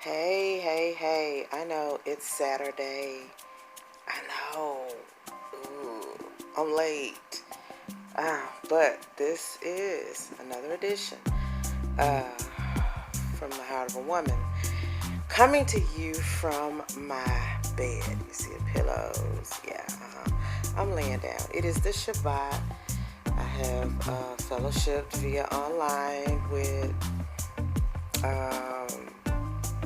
Hey, hey, hey. I know it's Saturday. I know. Ooh, I'm late. But this is another edition uh, from the Heart of a Woman. Coming to you from my bed. You see the pillows. Yeah, I'm laying down. It is the Shabbat. I have fellowshiped via online with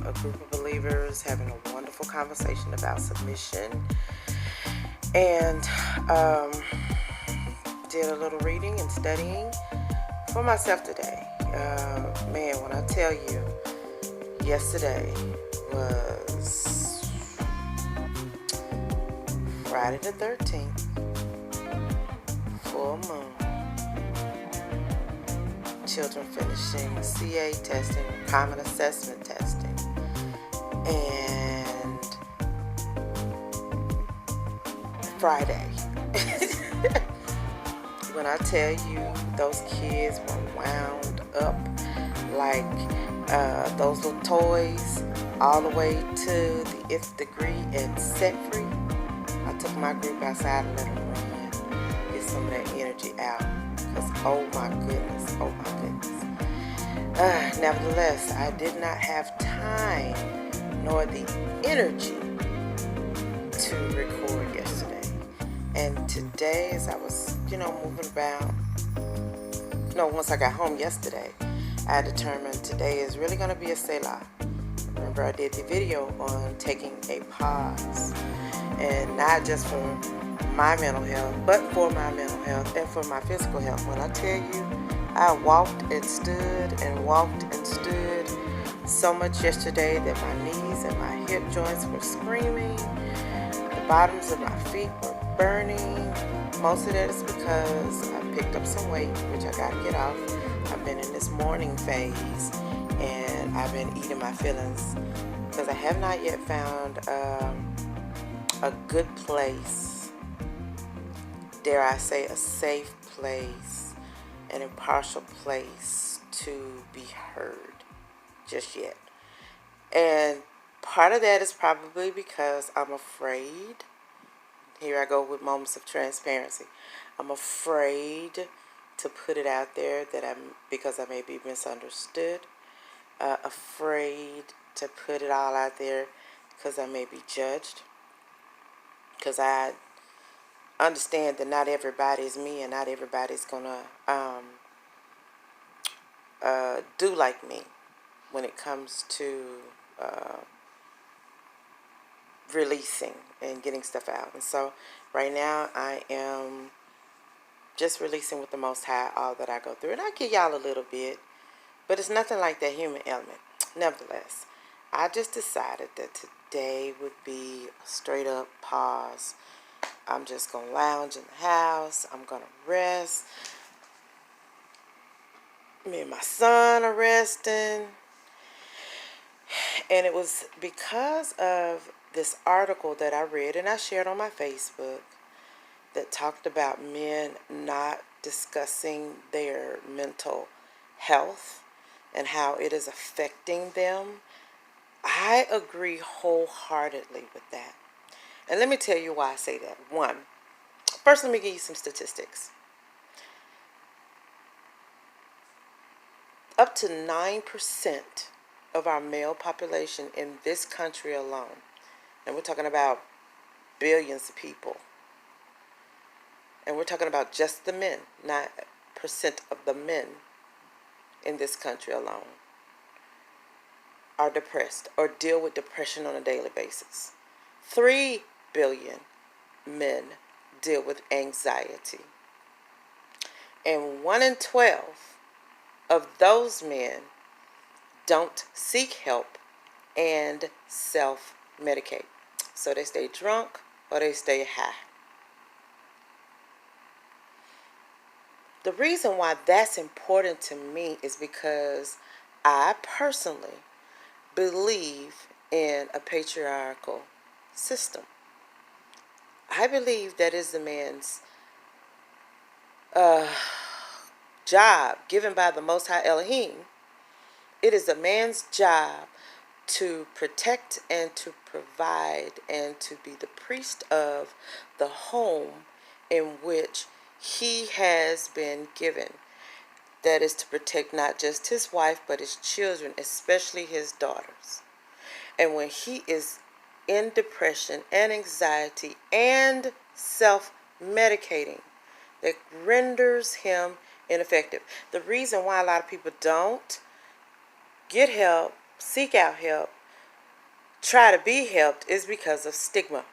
a group of believers having a wonderful conversation about submission, and did a little reading and studying for myself today. Man, when I tell you, yesterday was Friday the 13th, full moon, children finishing CA testing, common assessment testing, and Friday. When I tell you those kids were wound up like those little toys all the way to the nth degree and set free, I took my group outside and let them run, get some of that energy out. Because oh my goodness. Nevertheless, I did not have time nor the energy to record yesterday. And today, as I was, moving about, once I got home yesterday, I determined today is really going to be a Selah. Remember, I did the video on taking a pause. And not just for my mental health, but for my mental health and for my physical health. When I tell you, I walked and stood and walked and stood so much yesterday that my knees and my hip joints were screaming. The bottoms of my feet were burning. Most of that is because I picked up some weight, which I got to get off. I've been in this mourning phase, and I've been eating my feelings because I have not yet found a good place, dare I say a safe place, an impartial place to be heard just yet. And part of that is probably because I'm afraid. Here I go with moments of transparency. I'm afraid to put it out there because I may be misunderstood. Afraid to put it all out there because I may be judged. Because I understand that not everybody is me and not everybody's going to do like me when it comes to releasing and getting stuff out. And so right now I am just releasing with the Most High all that I go through. And I give y'all a little bit, but it's nothing like that human element. Nevertheless, I just decided that today would be a straight up pause. I'm just going to lounge in the house. I'm going to rest. Me and my son are resting. And it was because of this article that I read and I shared on my Facebook that talked about men not discussing their mental health and how it is affecting them. I agree wholeheartedly with that. And let me tell you why I say that. First, let me give you some statistics. Up to 9% of our male population in this country alone, and we're talking about billions of people, and we're talking about just the men, 9% of the men in this country alone, are depressed or deal with depression on a daily basis. 3 billion men deal with anxiety. And 1 in 12 of those men don't seek help and self-medicate. So they stay drunk or they stay high. The reason why that's important to me is because I personally believe in a patriarchal system. I believe that is the man's job given by the Most High Elohim. It is a man's job to protect and to provide and to be the priest of the home in which he has been given. That is to protect not just his wife, but his children, especially his daughters. And when he is in depression and anxiety and self-medicating, that renders him ineffective. The reason why a lot of people don't get help, seek out help, try to be helped is because of stigma.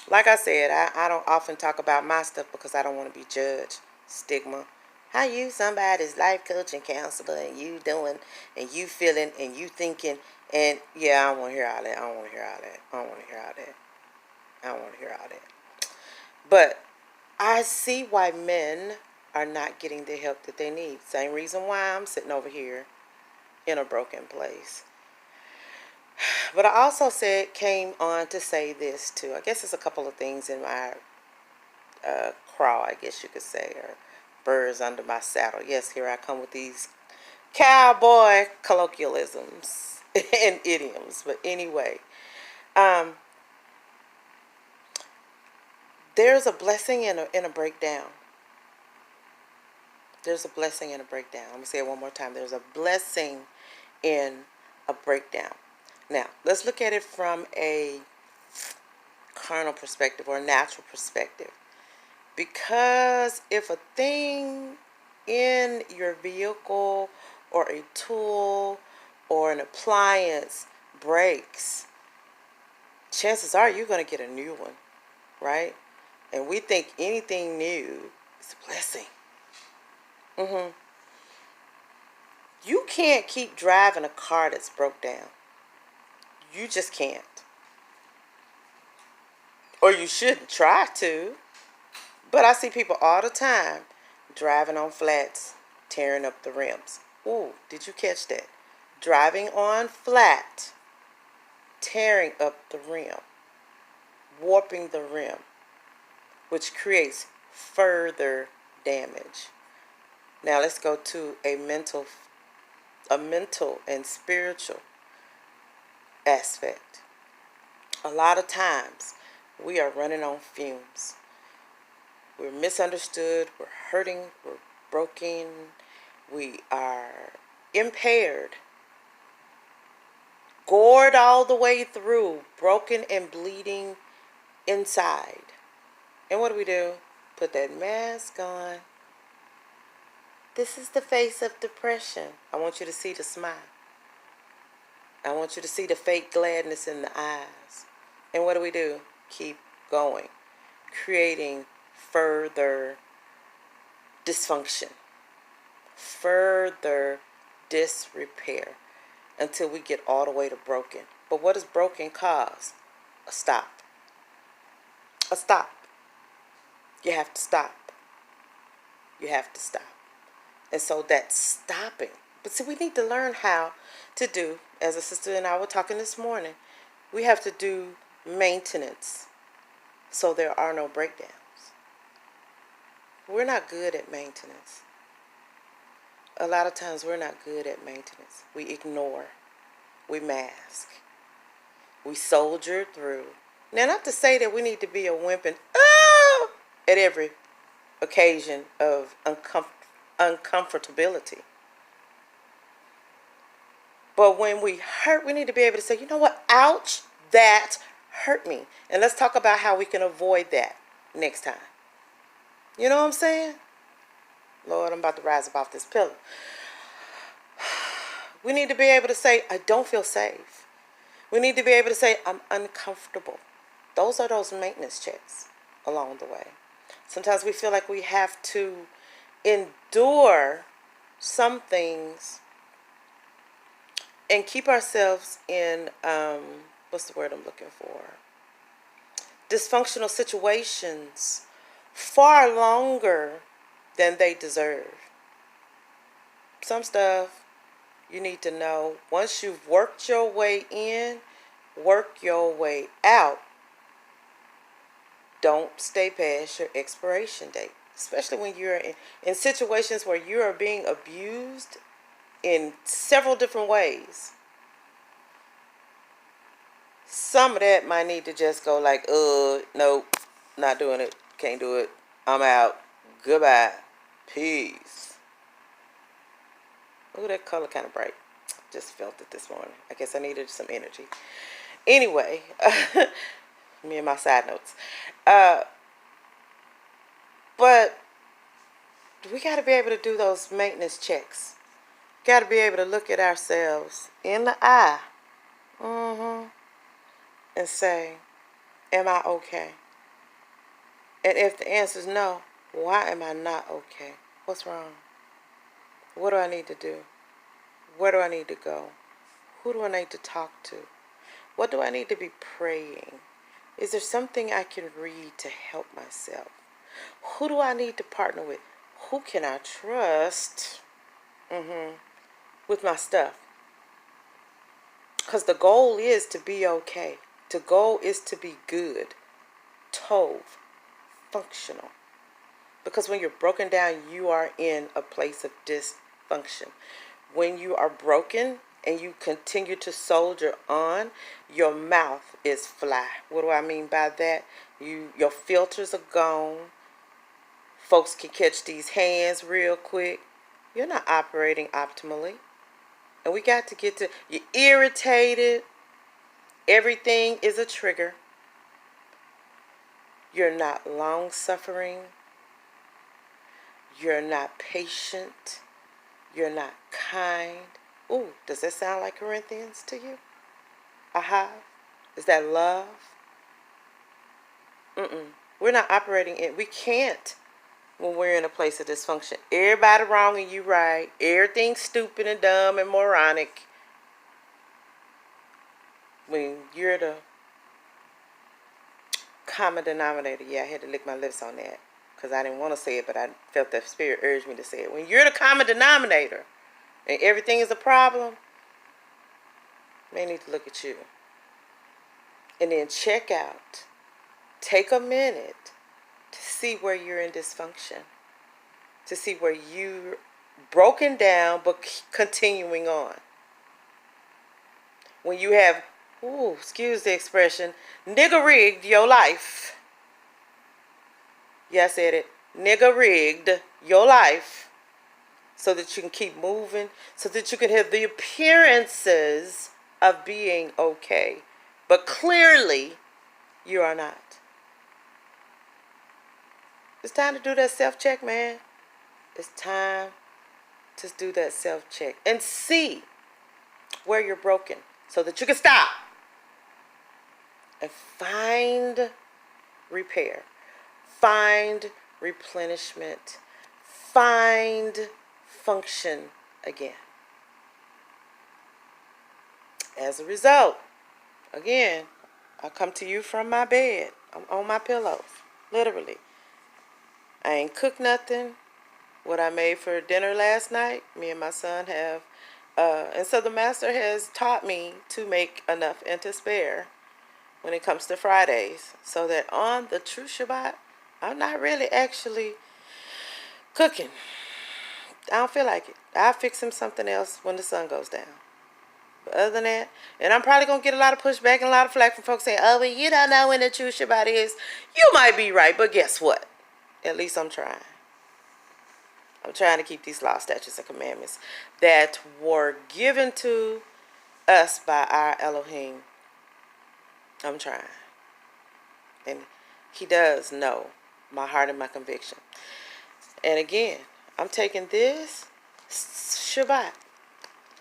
Like I said, I don't often talk about my stuff because I don't want to be judged. Stigma. How you somebody's life coach and counselor and you doing and you feeling and you thinking and yeah, I don't want to hear all that. I don't want to hear all that. I don't want to hear all that. I don't want to hear all that. But I see why men are not getting the help that they need. Same reason why I'm sitting over here in a broken place. But I also came on to say this too. I guess there's a couple of things in my craw, I guess you could say, or birds under my saddle. Yes, here I come with these cowboy colloquialisms and idioms. But anyway, there's a blessing in a breakdown. There's a blessing in a breakdown. I'm going to say it one more time. There's a blessing in a breakdown. Now, let's look at it from a carnal perspective or a natural perspective. Because if a thing in your vehicle or a tool or an appliance breaks, chances are you're going to get a new one, right? And we think anything new is a blessing. You can't keep driving a car that's broke down. You just can't. Or you shouldn't try to. But I see people all the time driving on flats, tearing up the rims. Ooh, did you catch that? Driving on flat, tearing up the rim, warping the rim, which creates further damage. Now let's go to a mental and spiritual aspect. A lot of times we are running on fumes. We're misunderstood, we're hurting, we're broken, we are impaired, gored all the way through, broken and bleeding inside. And what do? Put that mask on. This is the face of depression. I want you to see the smile. I want you to see the fake gladness in the eyes. And what do? Keep going, creating further dysfunction, further disrepair, until we get all the way to broken. But what does broken cause? A stop. A stop. You have to stop. You have to stop. And so that's stopping. But see, we need to learn how to do, as a sister and I were talking this morning, we have to do maintenance so there are no breakdowns. We're not good at maintenance. A lot of times we're not good at maintenance. We ignore. We mask. We soldier through. Now, not to say that we need to be a wimp and at every occasion of uncomfortability. But when we hurt, we need to be able to say, you know what? Ouch, that hurt me. And let's talk about how we can avoid that next time. You know what I'm saying? Lord, I'm about to rise up off this pillow. We need to be able to say, I don't feel safe. We need to be able to say, I'm uncomfortable. Those are those maintenance checks along the way. Sometimes we feel like we have to endure some things and keep ourselves in, what's the word I'm looking for? Dysfunctional situations far longer than they deserve. Some stuff you need to know, once you've worked your way in, work your way out. Don't stay past your expiration date, especially when you're in situations where you are being abused in several different ways. some of that might need to just go like, nope, not doing it, can't do it, I'm out, goodbye, peace. Ooh, that color kind of bright. Just felt it this morning. I guess I needed some energy. Anyway, me and my side notes. But we got to be able to do those maintenance checks. Got to be able to look at ourselves in the eye, and say, am I okay? And if the answer is no, why am I not okay? What's wrong? What do I need to do? Where do I need to go? Who do I need to talk to? What do I need to be praying? Is there something I can read to help myself? Who do I need to partner with? Who can I trust with my stuff? Because the goal is to be okay. The goal is to be good, tove, functional. Because when you're broken down, you are in a place of dysfunction. When you are broken and you continue to soldier on, your mouth is fly. What do I mean by that? Your filters are gone. Folks can catch these hands real quick. You're not operating optimally. And we got to get to, you're irritated. Everything is a trigger. You're not long-suffering. You're not patient. You're not kind. Ooh, does that sound like Corinthians to you? Aha. Is that love? We're not operating in, we can't when we're in a place of dysfunction. Everybody wrong and you right. Everything's stupid and dumb and moronic. When you're the common denominator. Yeah, I had to lick my lips on that because I didn't want to say it, but I felt the spirit urged me to say it. When you're the common denominator and everything is a problem, they need to look at you. And then check out. Take a minute to see where you're in dysfunction. To see where you're broken down but continuing on. When you have, excuse the expression, nigga rigged your life. Yeah, I said it. Nigga rigged your life so that you can keep moving, so that you can have the appearances of being okay. But clearly, you are not. It's time to do that self-check, man. It's time to do that self-check and see where you're broken so that you can stop and find repair, find replenishment, find function again. As a result, again, I come to you from my bed. I'm on my pillows, literally. I ain't cooked nothing. What I made for dinner last night, me and my son have, and so the master has taught me to make enough and to spare when it comes to Fridays, so that on the true Shabbat, I'm not really actually cooking. I don't feel like it. I'll fix him something else when the sun goes down. But other than that, and I'm probably going to get a lot of pushback and a lot of flack from folks saying, oh, well, you don't know when the true Shabbat is. You might be right, but guess what? At least I'm trying. I'm trying to keep these laws, statutes, and commandments that were given to us by our Elohim. I'm trying. And he does know my heart and my conviction. And again, I'm taking this Shabbat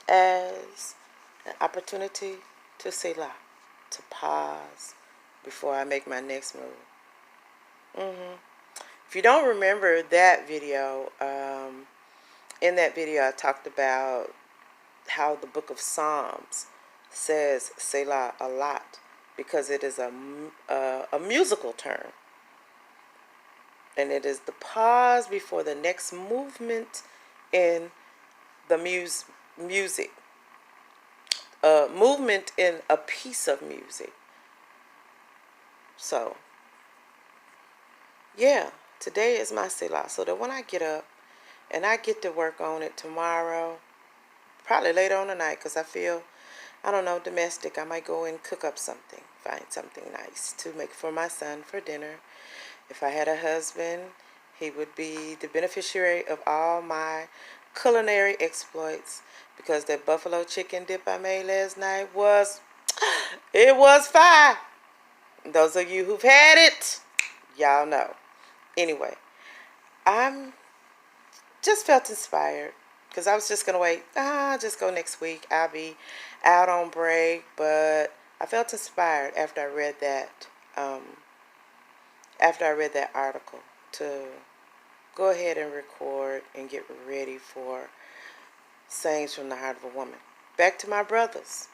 as an opportunity to selah, to pause before I make my next move. If you don't remember that video, in that video I talked about how the book of Psalms says selah a lot because it is a musical term. And it is the pause before the next movement in the music. Movement in a piece of music. So, yeah, today is my selah. So that when I get up and I get to work on it tomorrow, probably later on tonight, because I feel, I don't know, domestic. I might go and cook up something find something nice to make for my son for dinner. If I had a husband, he would be the beneficiary of all my culinary exploits, because that buffalo chicken dip I made last night it was fire. Those of you who've had it, y'all know. Anyway, I'm just felt inspired because I was just going to wait. Just go next week. I'll be out on break. But I felt inspired after I read that. After I read that article, to go ahead and record and get ready for Sayings from the Heart of a Woman. Back to my brothers.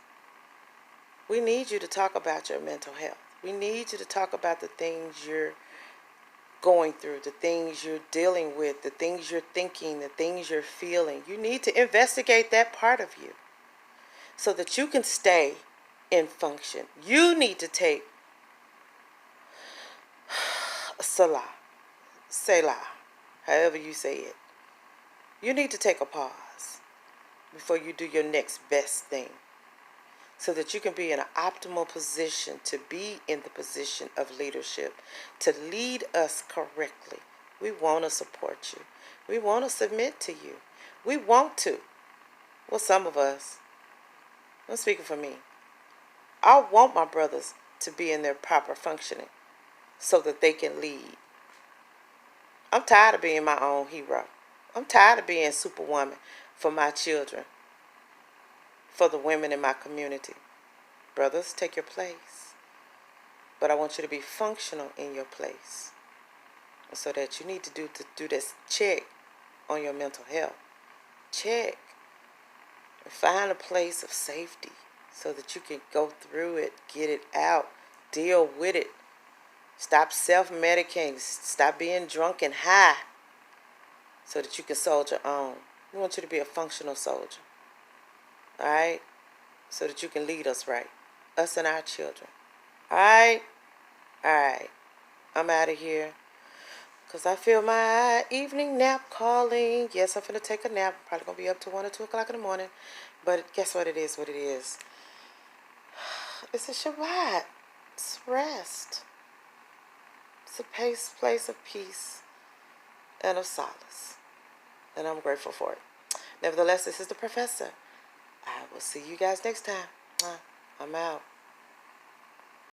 We need you to talk about your mental health. We need you to talk about the things you're going through, the things you're dealing with, the things you're thinking, the things you're feeling. You need to investigate that part of you so that you can stay in function. You need to take Selah, however you say it. You need to take a pause before you do your next best thing, so that you can be in an optimal position to be in the position of leadership, to lead us correctly. We want to support you. We want to submit to you. We want to. Well, some of us. I'm speaking for me. I want my brothers to be in their proper functioning so that they can lead. I'm tired of being my own hero. I'm tired of being Superwoman for my children, for the women in my community. Brothers, take your place. But I want you to be functional in your place. And so that you need to do this check on your mental health. Check. And find a place of safety so that you can go through it, get it out, deal with it. Stop self-medicating. Stop being drunk and high so that you can soldier on. We want you to be a functional soldier. All right? So that you can lead us right. Us and our children. All right? All right. I'm out of here because I feel my evening nap calling. Yes, I'm finna take a nap. Probably going to be up to 1 or 2 o'clock in the morning. But guess what it is? It's a Shabbat. It's rest. It's a place of peace and of solace. And I'm grateful for it. Nevertheless, this is the Professor. I will see you guys next time. I'm out.